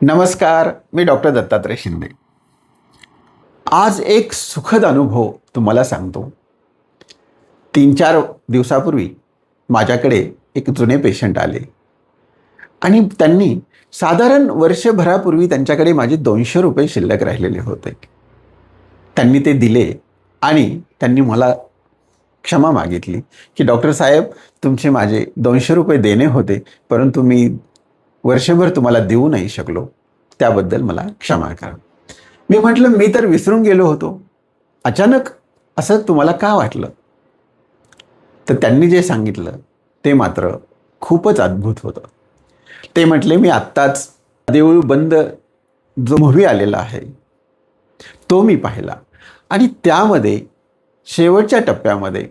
नमस्कार, मी डॉक्टर दत्तात्रय शिंदे. आज एक सुखद अनुभव तुम्हाला सांगतो. 3-4 दिवसापूर्वी माझ्याकडे एक जुने पेशंट आले आणि त्यांनी साधारण वर्षभरापूर्वी त्यांच्याकडे माझे ₹200 शिल्लक राहिलेले होते. त्यांनी ते दिले आणि त्यांनी मला क्षमा मागितली, की "डॉक्टर साहेब, तुमचे माझे ₹200 देणे होते, परंतु मी वर्षभर तुम्हाला देऊ नाही शकलो. त्याबद्दल मला क्षमा करा." मी म्हटलं, "मी तर विसरून गेलो होतो. अचानक असं तुम्हाला का वाटलं?" तर त्यांनी जे सांगितलं ते मात्र खूपच अद्भुत होतं. ते म्हटले, "मी आत्ताच देऊळ बंद जो मूव्ही आलेला आहे, तो मी पाहिला आणि त्यामध्ये शेवटच्या टप्प्यामध्ये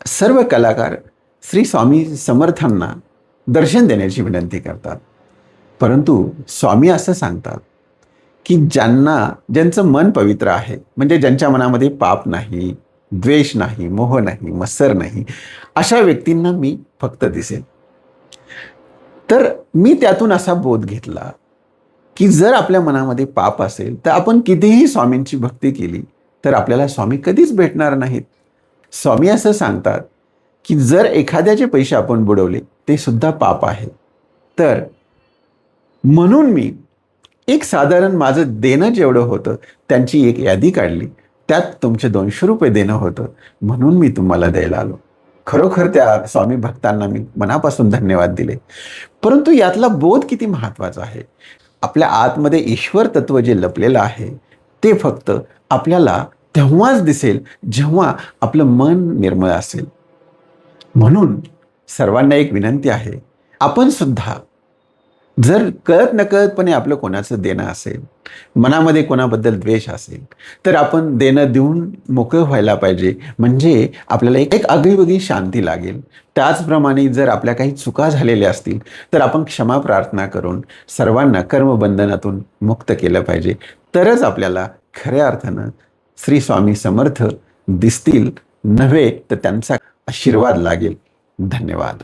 सर्व कलाकार श्री स्वामी समर्थांना दर्शन देण्याची विनंती करतात. परंतु स्वामी असं सांगतात, की ज्यांचं मन पवित्र आहे, म्हणजे ज्यांच्या मनामध्ये पाप नाही, द्वेष नाही, मोह नाही, मत्सर नाही, अशा व्यक्तींना मी फक्त दिसेन." तर मी त्यातून असा बोध घेतला, की जर आपल्या मनामध्ये पाप असेल, तर आपण कितीही स्वामींची भक्ती केली, तर आपल्याला स्वामी कधीच भेटणार नाहीत. स्वामी असं सांगतात, की जर एखाद्याचे पैसे आपण बुडवले, ते सुद्धा पाप आहे. तर म्हणून मी एक साधारण माझं देणं जेवढं होतं, त्यांची एक यादी काढली. त्यात तुमचे ₹200 देणं होतं, म्हणून मी तुम्हाला द्यायला आलो. खरोखर त्या स्वामी भक्तांना मी मनापासून धन्यवाद दिले. परंतु यातला बोध किती महत्त्वाचा आहे. आपल्या आतमध्ये ईश्वर तत्व जे लपलेलं आहे, ते फक्त आपल्याला तेव्हाच दिसेल, जेव्हा आपलं मन निर्मळ असेल. म्हणून सर्वांना एक विनंती आहे, आपण सुद्धा जर कळत-नकळतपणे आपलं कोणाचं देणं असेल, मनामध्ये कोणाबद्दल द्वेष असेल, तर आपण देणं देऊन मोकळं व्हायला पाहिजे. म्हणजे आपल्याला एक आगळीवेगळी शांती लागेल. त्याचप्रमाणे जर आपल्या काही चुका झालेल्या असतील, तर आपण क्षमा प्रार्थना करून सर्वांना कर्मबंधनातून मुक्त केलं पाहिजे. तरच आपल्याला खऱ्या अर्थानं श्री स्वामी समर्थ दिसतील, नव्हे तर त्यांचा आशीर्वाद लागेल. धन्यवाद.